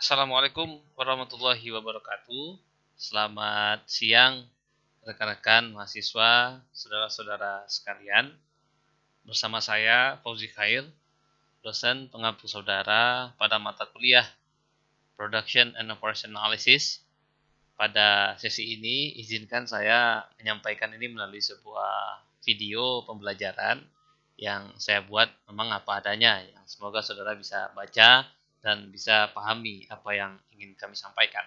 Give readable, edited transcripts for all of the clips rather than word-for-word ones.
Assalamualaikum warahmatullahi wabarakatuh. Selamat siang rekan-rekan mahasiswa, saudara-saudara sekalian. Bersama saya Fauzi Khair, dosen pengampu saudara pada mata kuliah Production and Operation Analysis. Pada sesi ini, izinkan saya menyampaikan ini melalui sebuah video pembelajaran yang saya buat memang apa adanya, yang semoga saudara bisa baca dan bisa pahami apa yang ingin kami sampaikan.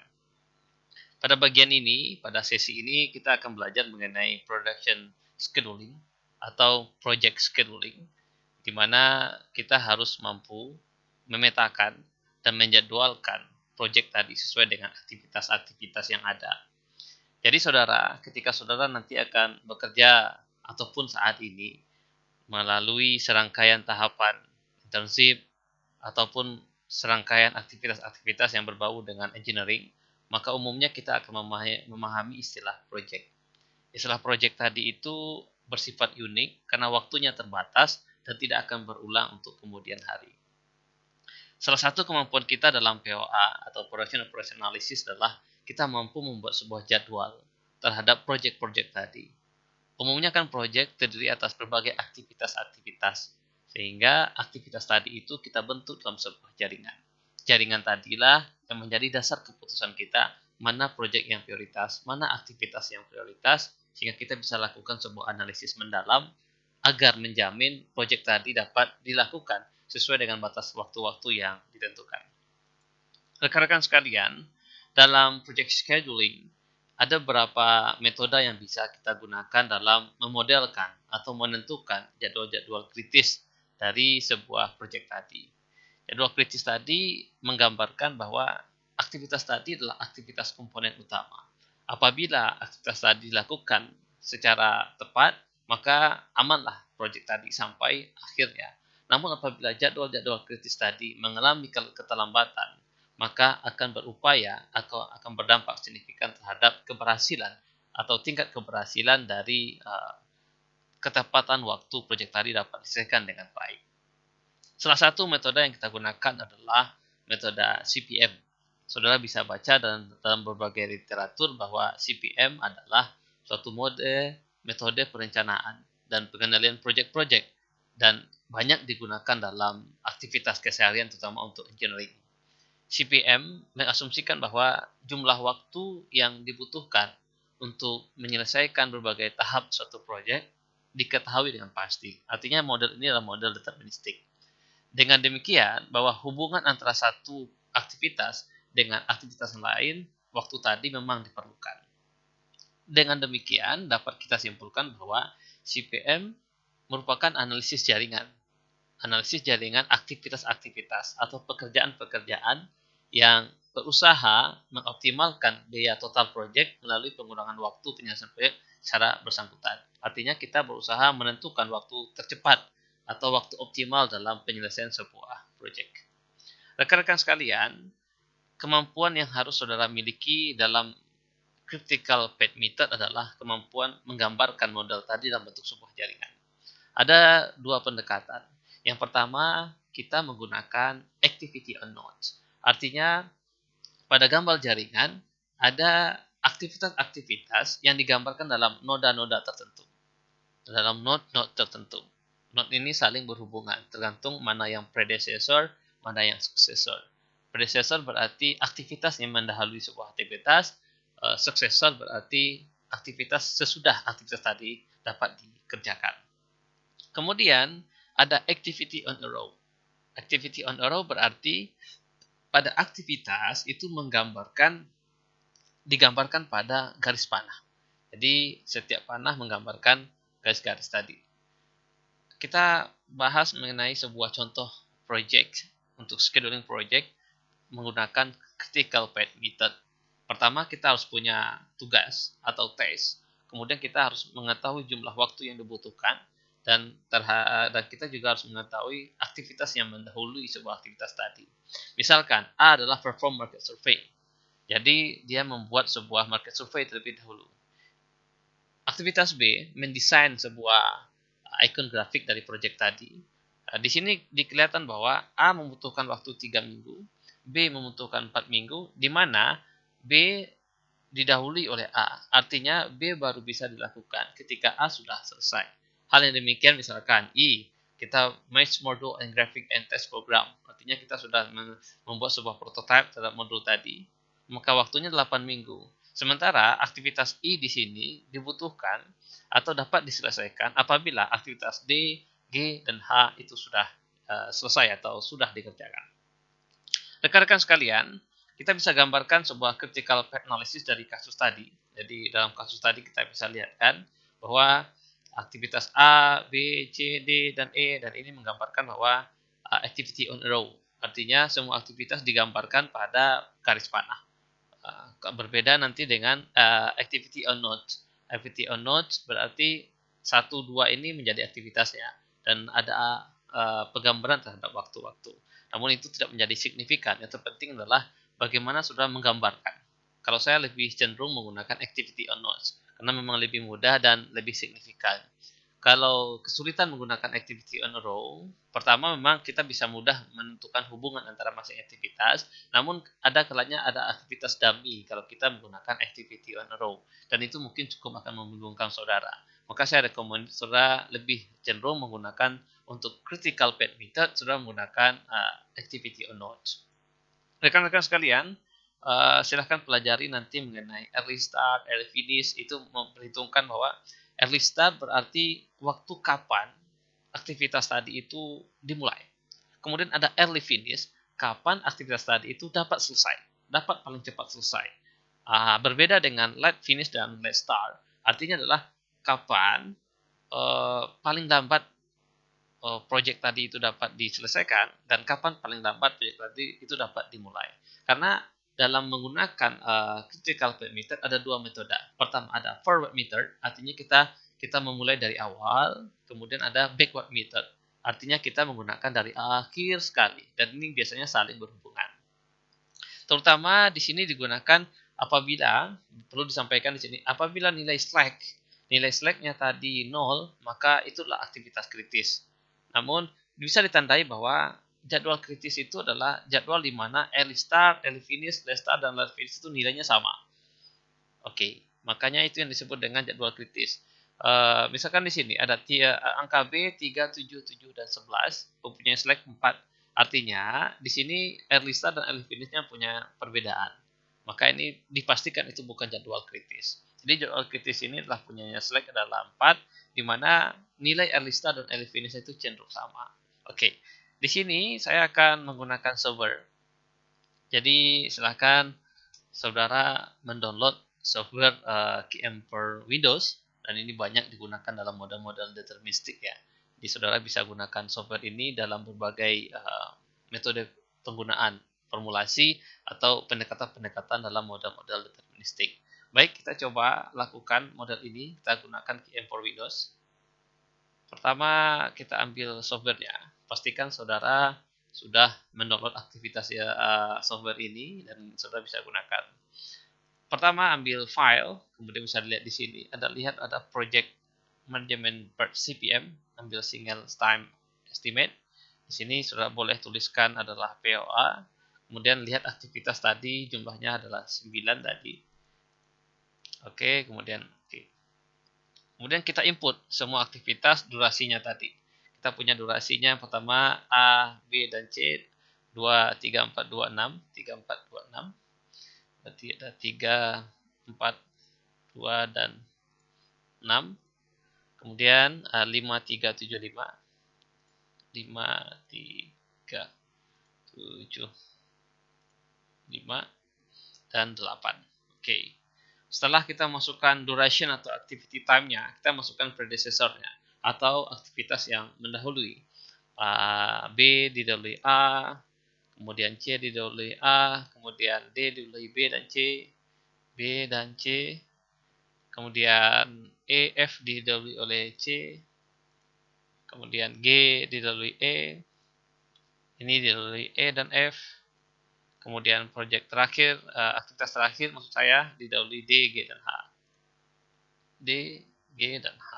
Pada bagian ini, pada sesi ini kita akan belajar mengenai production scheduling atau project scheduling, di mana kita harus mampu memetakan dan menjadwalkan project tadi sesuai dengan aktivitas-aktivitas yang ada. Jadi saudara, ketika saudara nanti akan bekerja ataupun saat ini melalui serangkaian tahapan internship ataupun serangkaian aktivitas-aktivitas yang berbau dengan engineering, maka umumnya kita akan memahami istilah project. Istilah project tadi itu bersifat unik karena waktunya terbatas dan tidak akan berulang untuk kemudian hari. Salah satu kemampuan kita dalam POA atau Production Operation Analysis adalah kita mampu membuat sebuah jadwal terhadap project-project tadi. Umumnya kan project terdiri atas berbagai aktivitas-aktivitas, sehingga aktivitas tadi itu kita bentuk dalam sebuah jaringan. Jaringan tadilah yang menjadi dasar keputusan kita mana project yang prioritas, mana aktivitas yang prioritas, sehingga kita bisa lakukan sebuah analisis mendalam agar menjamin project tadi dapat dilakukan sesuai dengan batas waktu-waktu yang ditentukan. Rekan-rekan sekalian, dalam project scheduling, ada beberapa metode yang bisa kita gunakan dalam memodelkan atau menentukan jadwal-jadwal kritis dari sebuah project tadi. Jadwal kritis tadi menggambarkan bahwa aktivitas tadi adalah aktivitas komponen utama. Apabila aktivitas tadi dilakukan secara tepat, maka amanlah project tadi sampai akhirnya. Namun apabila jadwal-jadwal kritis tadi mengalami keterlambatan, maka akan berupaya atau akan berdampak signifikan terhadap keberhasilan atau tingkat keberhasilan dari ketepatan waktu proyek tadi dapat diselesaikan dengan baik. Salah satu metode yang kita gunakan adalah metode CPM. Saudara bisa baca dalam berbagai literatur bahwa CPM adalah suatu metode perencanaan dan pengendalian proyek-proyek dan banyak digunakan dalam aktivitas keseharian terutama untuk engineering. CPM mengasumsikan bahwa jumlah waktu yang dibutuhkan untuk menyelesaikan berbagai tahap suatu proyek diketahui dengan pasti. Artinya model ini adalah model deterministik. Dengan demikian, bahwa hubungan antara satu aktivitas dengan aktivitas lain, waktu tadi memang diperlukan. Dengan demikian, dapat kita simpulkan bahwa CPM merupakan analisis jaringan. Analisis jaringan aktivitas-aktivitas atau pekerjaan-pekerjaan yang berusaha mengoptimalkan biaya total proyek melalui pengurangan waktu penyelesaian proyek secara bersangkutan. Artinya kita berusaha menentukan waktu tercepat atau waktu optimal dalam penyelesaian sebuah proyek. Rekan-rekan sekalian, kemampuan yang harus saudara miliki dalam critical path method adalah kemampuan menggambarkan model tadi dalam bentuk sebuah jaringan. Ada dua pendekatan. Yang pertama, kita menggunakan activity on nodes. Artinya, pada gambar jaringan, ada aktivitas-aktivitas yang digambarkan dalam noda-noda tertentu. Dalam node-node tertentu. Node ini saling berhubungan, tergantung mana yang predecessor, mana yang successor. Predecessor berarti aktivitas yang mendahului sebuah aktivitas, successor berarti aktivitas sesudah aktivitas tadi dapat dikerjakan. Kemudian ada activity on a row. Activity on a row berarti pada aktivitas itu digambarkan pada garis panah. Jadi setiap panah menggambarkan garis-garis tadi. Kita bahas mengenai sebuah contoh project untuk scheduling project menggunakan critical path method. Pertama kita harus punya tugas atau task. Kemudian kita harus mengetahui jumlah waktu yang dibutuhkan dan kita juga harus mengetahui aktivitas yang mendahului sebuah aktivitas tadi. Misalkan A adalah perform market survey. Jadi dia membuat sebuah market survey terlebih dahulu. Aktivitas B mendesain sebuah icon grafik dari proyek tadi. Di sini dikelihatan bahwa A membutuhkan waktu 3 minggu, B membutuhkan 4 minggu, di mana B didahului oleh A. Artinya B baru bisa dilakukan ketika A sudah selesai. Hal yang demikian misalkan kita match module and graphic and test program. Artinya kita sudah membuat sebuah prototype terhadap modul tadi. Maka waktunya 8 minggu. Sementara aktivitas I di sini dibutuhkan atau dapat diselesaikan apabila aktivitas D, G, dan H itu sudah selesai atau sudah dikerjakan. Rekan-rekan sekalian, kita bisa gambarkan sebuah critical path analysis dari kasus tadi. Jadi dalam kasus tadi kita bisa lihat kan bahwa aktivitas A, B, C, D, dan E, dan ini menggambarkan bahwa activity on a row. Artinya semua aktivitas digambarkan pada garis panah. Berbeda nanti dengan activity on nodes. Activity on nodes berarti 1, 2 ini menjadi aktivitasnya dan ada penggambaran terhadap waktu-waktu. Namun itu tidak menjadi signifikan. Yang terpenting adalah bagaimana saudara menggambarkan. Kalau saya lebih cenderung menggunakan activity on nodes karena memang lebih mudah dan lebih signifikan. Kalau kesulitan menggunakan activity on a row, pertama memang kita bisa mudah menentukan hubungan antara masing aktivitas, namun ada kalanya ada aktivitas dummy kalau kita menggunakan activity on a row, dan itu mungkin cukup akan membingungkan saudara. Maka saya rekomend saudara lebih cenderung menggunakan untuk critical path method, saudara menggunakan activity on nodes. Rekan-rekan sekalian, silahkan pelajari nanti mengenai early start, early finish, itu memperhitungkan bahwa early start berarti waktu kapan aktivitas tadi itu dimulai. Kemudian ada early finish, kapan aktivitas tadi itu dapat selesai, dapat paling cepat selesai. Berbeda dengan late finish dan late start, artinya adalah kapan paling lambat proyek tadi itu dapat diselesaikan dan kapan paling lambat proyek tadi itu dapat dimulai. Karena dalam menggunakan critical path method ada dua metode. Pertama ada forward method, artinya kita memulai dari awal, kemudian ada backward method, artinya kita menggunakan dari akhir sekali, dan ini biasanya saling berhubungan. Terutama di sini digunakan apabila, perlu disampaikan di sini, apabila nilai slack-nya tadi 0, maka itulah aktivitas kritis. Namun bisa ditandai bahwa jadwal kritis itu adalah jadwal di mana early start, early finish, late start, dan late finish itu nilainya sama. Oke, makanya itu yang disebut dengan jadwal kritis. Misalkan di sini ada angka B 3, 7, 7, dan 11 mempunyai slack 4. Artinya di sini early start dan early finish-nya punya perbedaan. Maka ini dipastikan itu bukan jadwal kritis. Jadi jadwal kritis ini adalah punyanya slack adalah 4, di mana nilai early start dan early finish itu cenderung sama. Oke, di sini saya akan menggunakan solver. Jadi silahkan saudara mendownload software QM for Windows, dan ini banyak digunakan dalam model-model deterministik ya. Jadi saudara bisa gunakan software ini dalam berbagai metode penggunaan formulasi atau pendekatan-pendekatan dalam model-model deterministik. Baik, kita coba lakukan model ini. Kita gunakan QM for Windows. Pertama, kita ambil softwarenya. Pastikan saudara sudah mendownload aktivitas software ini dan saudara bisa gunakan. Pertama, ambil file, kemudian bisa dilihat di sini. Lihat ada project management part CPM, ambil single time estimate. Di sini saudara boleh tuliskan adalah POA. Kemudian lihat aktivitas tadi, jumlahnya adalah 9 tadi. Oke, kemudian kita input semua aktivitas durasinya tadi. Kita punya durasinya pertama A, B, dan C 2, 3, 4, 2, 6 3, 4, 2, 6. Berarti ada 3, 4, 2, dan 6. Kemudian 5, 3, 7, 5 5, 3, 7, 5, dan 8. Oke. Setelah kita masukkan duration atau activity time-nya, kita masukkan predecessor-nya atau aktivitas yang mendahului. B didahului A, kemudian C didahului A, kemudian D didahului B dan C, B dan C, kemudian E, F didahului oleh C, kemudian G didahului E, ini didahului E dan F, kemudian project terakhir, aktivitas terakhir maksud saya didahului D, G, dan H. D, G, dan H.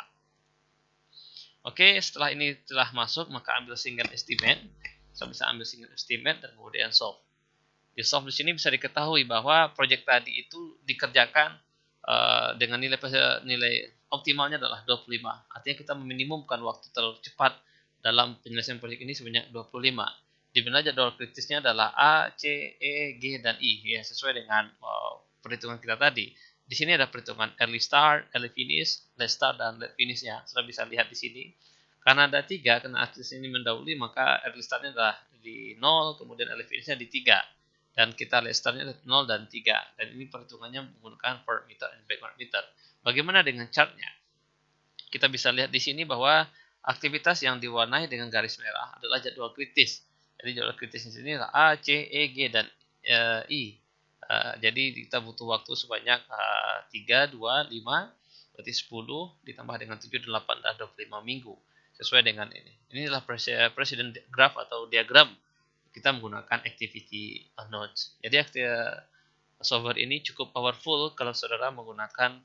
Oke, setelah ini telah masuk, maka ambil single estimate. Saya bisa ambil single estimate dan kemudian solve. Resolve di sini bisa diketahui bahwa proyek tadi itu dikerjakan dengan nilai optimalnya adalah 25. Artinya kita meminimumkan waktu tercepat dalam penyelesaian proyek ini sebanyak 25. Di mana jadwal kritisnya adalah A, C, E, G, dan I, ya, sesuai dengan perhitungan kita tadi. Di sini ada perhitungan early start, early finish, late start, dan late finish-nya. Sudah bisa lihat di sini. Karena ada 3, karena akses ini mendahului, maka early start-nya adalah di 0, kemudian early finish-nya di 3. Dan kita late start-nya 0 dan 3. Dan ini perhitungannya menggunakan forward meter dan backward meter. Bagaimana dengan chart-nya? Kita bisa lihat di sini bahwa aktivitas yang diwarnai dengan garis merah adalah jadwal kritis. Jadi jadwal kritis di sini adalah A, C, E, G, dan I. Jadi kita butuh waktu sebanyak 3, 2, 5, berarti 10 ditambah dengan 7, 8, dan 25 minggu. Sesuai dengan ini. Inilah presiden graph atau diagram. Kita menggunakan activity nodes. Jadi software ini cukup powerful kalau saudara menggunakan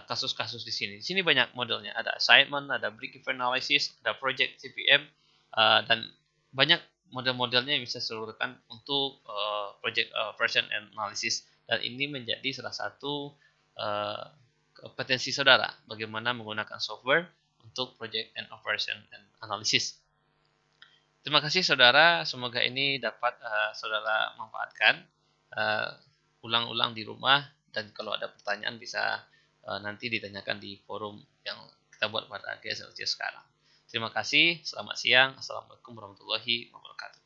kasus-kasus di sini. Di sini banyak modelnya. Ada assignment, ada break-even analysis, ada project CPM, dan banyak model-modelnya yang bisa diseluruhkan untuk project version analysis. Dan ini menjadi salah satu kompetensi saudara bagaimana menggunakan software untuk project and version and analysis. Terima kasih saudara, semoga ini dapat saudara manfaatkan. Ulang-ulang di rumah, dan kalau ada pertanyaan bisa nanti ditanyakan di forum yang kita buat pada GSLC sekarang. Terima kasih, selamat siang, assalamualaikum warahmatullahi wabarakatuh.